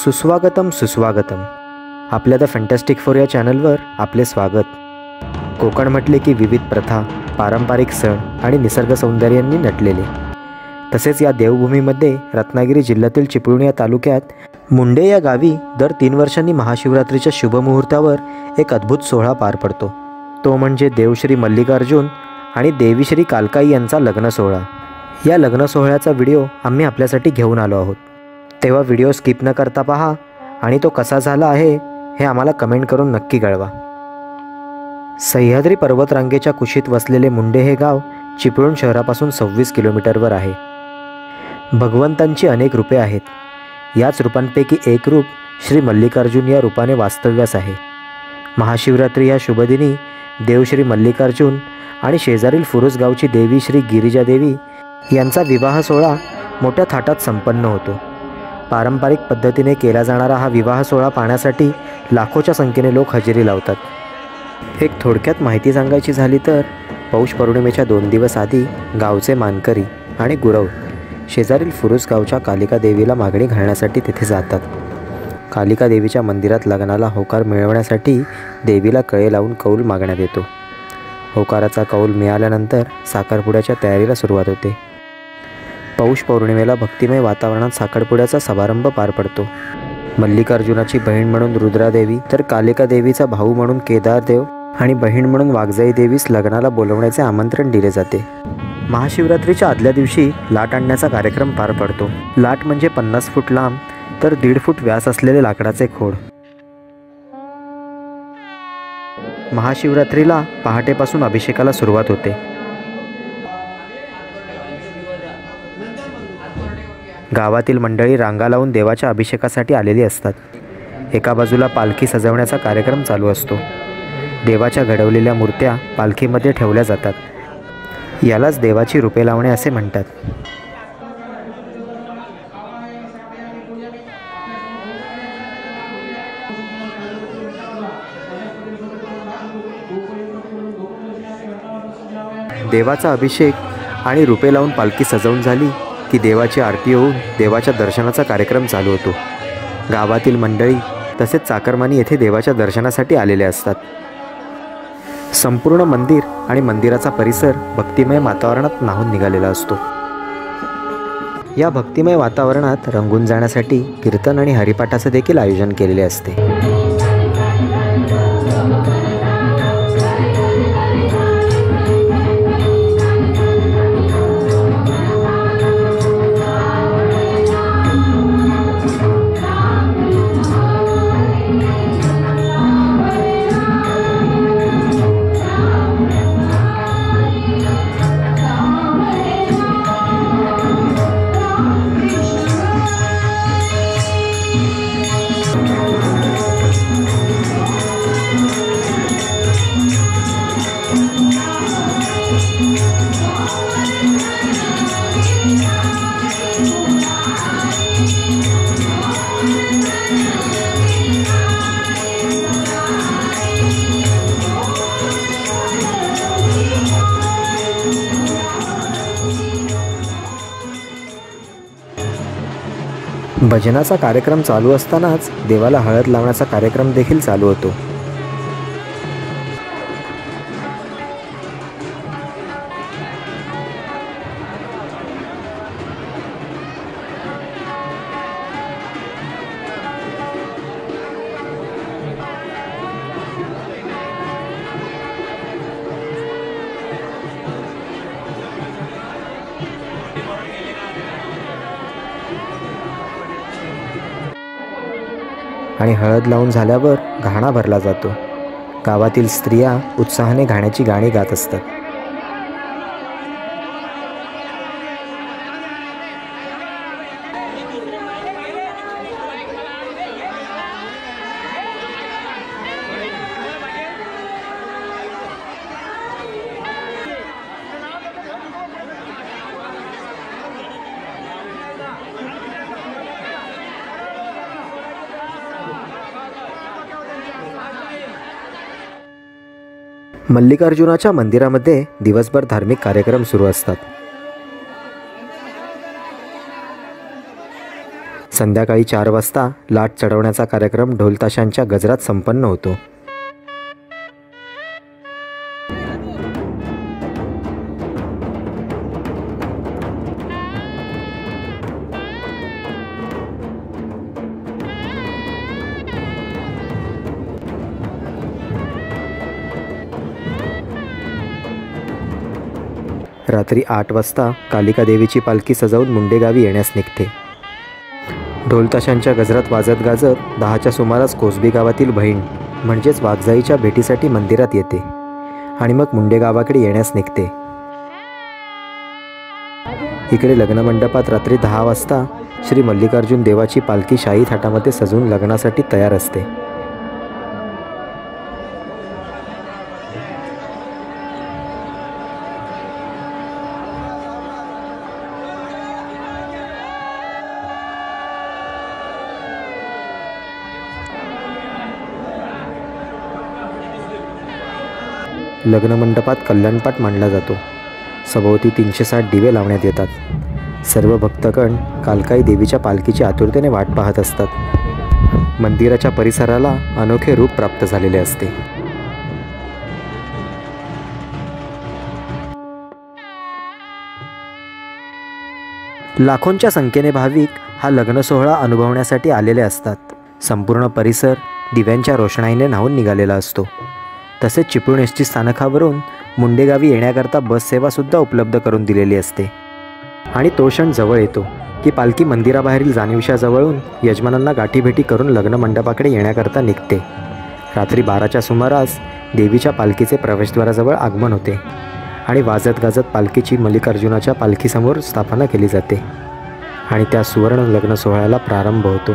सुस्वागतम सुस्वागतम. आपल्या द फॅन्टॅस्टिक फोर या चॅनलवर आपले स्वागत. कोकण म्हटले की विविध प्रथा, पारंपरिक सण आणि निसर्ग सौंदर्यांनी नटलेले. तसेच या देवभूमीमध्ये रत्नागिरी जिल्ह्यातील चिपळूण या तालुक्यात मुंडे या गावी दर 3 वर्षांनी महाशिवरात्रीच्या शुभमुहूर्तावर एक अद्भुत सोहळा पार पडतो. तो म्हणजे देवश्री मल्लिकार्जुन आणि देवी श्री कालकाई यांचा लग्न सोहळा. या लग्न सोहळ्याचा व्हिडिओ आम्ही आपल्यासाठी घेऊन आलो आहोत. तेव्हा व्हिडिओ स्किप न करता पहा आणि तो कसा झाला आहे हे आम्हाला कमेंट करून नक्की कळवा. सह्याद्री पर्वतरांगेच्या कुशीत वसलेले मुंडे हे गाव चिपळूण शहरापासून 26 किलोमीटरवर आहे. भगवंतांची अनेक रूपे आहेत. याच रूपांपैकी एक रूप श्री मल्लिकार्जुन या रूपाने वास्तव्यास आहे. महाशिवरात्री या शुभदिनी देवश्री मल्लिकार्जुन आणि शेजारील फुरुस गावची देवी श्री गिरिजादेवी यांचा विवाह सोहळा मोठ्या थाटात संपन्न होतो. पारंपरिक पद्धतीने केला जाणारा हा विवाह सोहळा पाहण्यासाठी लाखोच्या संख्येने लोक हजेरी लावतात. एक थोडक्यात माहिती सांगायची झाली तर पौष पौर्णिमेच्या 2 दिवस आधी गावचे मानकरी आणि गुरव शेजारील फुरुस गावच्या कालिका देवीला मागणी घालण्यासाठी तिथे जातात. कालिका देवीच्या मंदिरात लग्नाला होकार मिळवण्यासाठी देवीला कळे लावून कौल मागण्यात येतो. होकाराचा कौल मिळाल्यानंतर साखरपुड्याच्या तयारीला सुरुवात होते. पौष पौर्णिमेला भक्तिमय वातावरणात साखरपुड्याचा समारंभ पार पडतो. मल्लिकार्जुनाची बहीण म्हणून रुद्रादेवी तर कालिका देवीचा भाऊ म्हणून केदारदेव आणि बहीण म्हणून वाघजाई देवीस लग्नाला बोलवण्याचे आमंत्रण दिले जाते. महाशिवरात्रीच्या आदल्या दिवशी लाट आणण्याचा कार्यक्रम पार पडतो. लाट म्हणजे 50 फूट लांब तर 1.5 फूट व्यास असलेले लाकडाचे खोड. महाशिवरात्रीला पहाटेपासून अभिषेकाला सुरुवात होते. गावातील मंडळी रांगा लावून देवाच्या अभिषेकासाठी आलेली असतात. एका बाजूला पालखी सजवण्याचा कार्यक्रम चालू असतो. देवाच्या घडवलेल्या मूर्त्या पालखीमध्ये ठेवल्या जातात. यालाच देवाची रूपे लावणे असे म्हणतात. देवाचा अभिषेक आणि रूपे लावून पालखी सजवून झाली की देवाची आरती होऊन देवाच्या दर्शनाचा कार्यक्रम चालू होतो. गावातील मंडळी तसेच चाकरमानी येथे देवाच्या दर्शनासाठी आलेले असतात. संपूर्ण मंदिर आणि मंदिराचा परिसर भक्तिमय वातावरणात न्हाऊन निघालेला असतो. या भक्तिमय वातावरणात रंगून जाण्यासाठी कीर्तन आणि हरिपाठाचे देखील आयोजन केलेले असते. भजनाचा कार्यक्रम चालू असतानाच देवाला हळद लावण्याचा कार्यक्रम देखील चालू होतो. आणि हळद लावून झाल्यावर घाणा भरला जातो. गावातील स्त्रिया उत्साहाने घाण्याची गाणी गात असतात. मल्लिकार्जुनाच्या मंदिरामध्ये दिवसभर धार्मिक कार्यक्रम सुरू असतात. संध्याकाळी 4 वाजता लाट चढवण्याचा कार्यक्रम ढोलताशांच्या गजरात संपन्न होतो. रात्री 8 वाजता कालिका देवीची पालखी सजवून मुंडे गावी येण्यास निघते. ढोलताशांच्या गजरात वाजत गाजत 10च्या सुमारास कोसबी गावातील बहीण म्हणजेच वाघजाईच्या भेटीसाठी मंदिरात येते आणि मग मुंडे गावाकडे येण्यास निघते. इकडे लग्नमंडपात रात्री 10 वाजता श्री मल्लिकार्जुन देवाची पालखी शाही थाटामध्ये सजवून लग्नासाठी तयार असते. लग्नमंडपात कल्याणपाठ मांडला जातो. सभोवती 360 दिवे लावण्यात येतात. सर्व भक्तगण कालकाई देवीच्या पालखीची आतुरतेने वाट पाहत असतात. मंदिराच्या परिसराला अनोखे रूप प्राप्त झालेले असते. लाखोंच्या संख्येने भाविक हा लग्न सोहळा अनुभवण्यासाठी आलेले असतात. संपूर्ण परिसर दिव्यांच्या रोषणाईने न्हावून निघालेला असतो. तसेच चिपळूण एस टी स्थानकावरून मुंडेगावी येण्याकरता बससेवासुद्धा उपलब्ध करून दिलेली असते. आणि तो क्षण जवळ येतो की पालखी मंदिराबाहेरील जाणीवशाजवळून यजमानांना गाठीभेटी करून लग्नमंडपाकडे येण्याकरता निघते. रात्री 12च्या सुमारास देवीच्या पालखीचे प्रवेशद्वाराजवळ आगमन होते आणि वाजत गाजत पालखीची मल्लिकार्जुनाच्या पालखीसमोर स्थापना केली जाते आणि त्या सुवर्ण लग्न सोहळ्याला प्रारंभ होतो.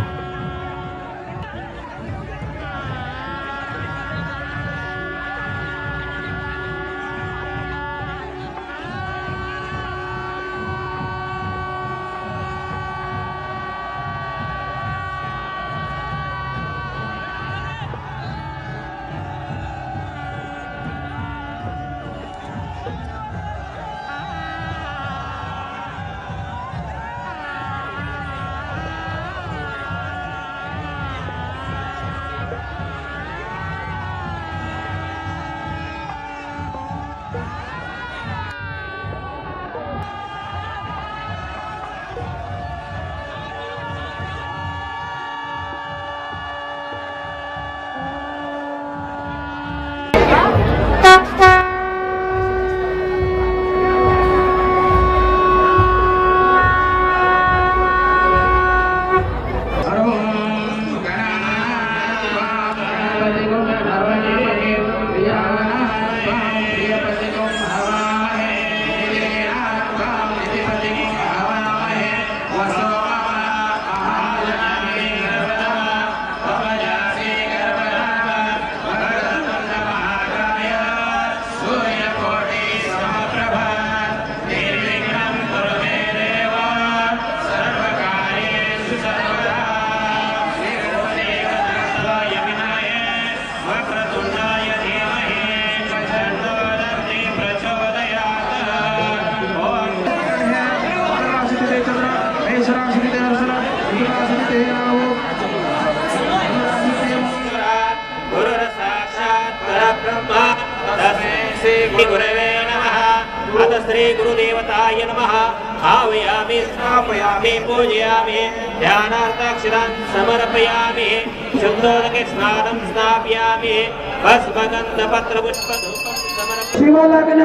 श्री गुरुदेवताय नमः। आवायामि स्थापयामि पूजयामि ध्यानार्थाक्षरान् समर्पयामि शुद्धोदके स्नानं स्नापयामि भस्मगन्धपत्रपुष्पधूपं समर्पयामि। शिवलग्न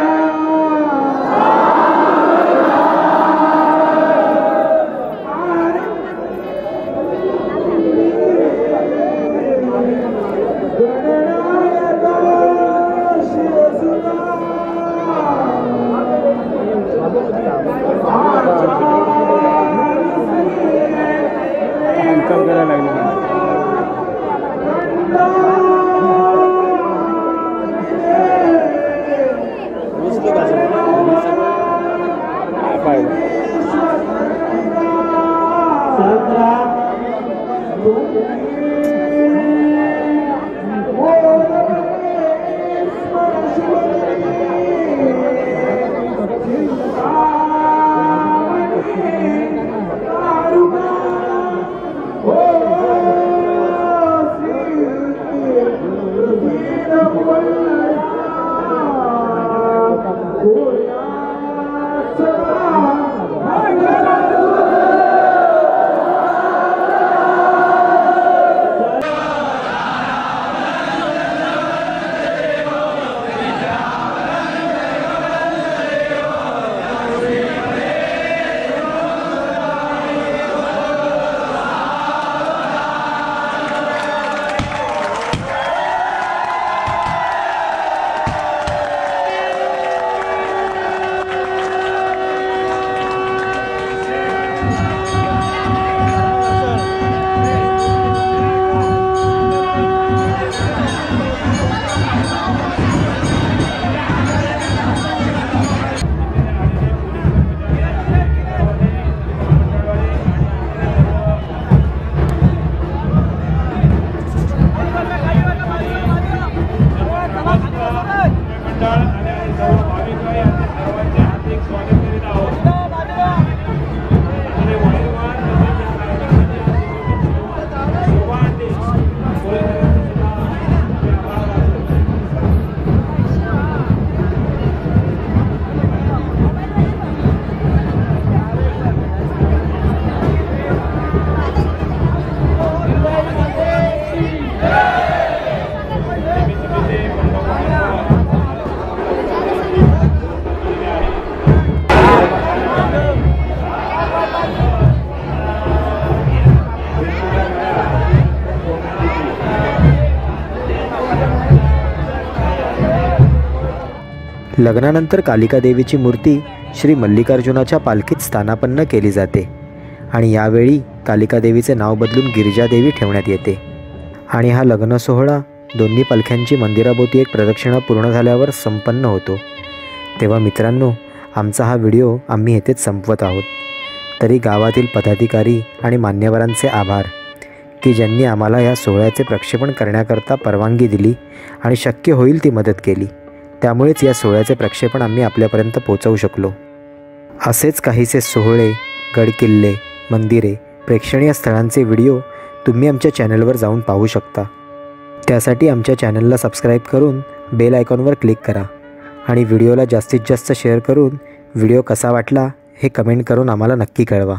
सर्वांचे हार्दिक स्वागत करीत आहोत. आणि वारंवार सुरुवाती लग्नानंतर कालिका देवीची मूर्ती श्री मल्लिकार्जुनाच्या पालखीत स्थानापन्न केली जाते आणि यावेळी कालिका देवीचे नाव बदलून गिरिजादेवी ठेवण्यात येते. आणि हा लग्न सोहळा दोन्ही पालख्यांची मंदिराभोवती एक प्रदक्षिणा पूर्ण झाल्यावर संपन्न होतो. तेव्हा मित्रांनो, आमचा हा व्हिडिओ आम्ही येथेच संपवत आहोत. तरी गावातील पदाधिकारी आणि मान्यवरांचे आभार की ज्यांनी आम्हाला या सोहळ्याचे प्रक्षेपण करण्याकरता परवानगी दिली आणि शक्य होईल ती मदत केली. त्यामुळेच या सोहळ्याचे प्रक्षेपण आम्ही आपल्यापर्यंत पोहोचवू शकलो. असेच काहीसे सोहळे, गडकिल्ले, मंदिरे, प्रेक्षणीय स्थळांचे व्हिडिओ तुम्ही आमच्या चॅनलवर जाऊन पाहू शकता. त्यासाठी आमच्या चॅनलला सबस्क्राईब करून बेल आयकॉनवर क्लिक करा आणि व्हिडिओला जास्तीत जास्त शेअर करून व्हिडिओ कसा वाटला हे कमेंट करून आम्हाला नक्की कळवा.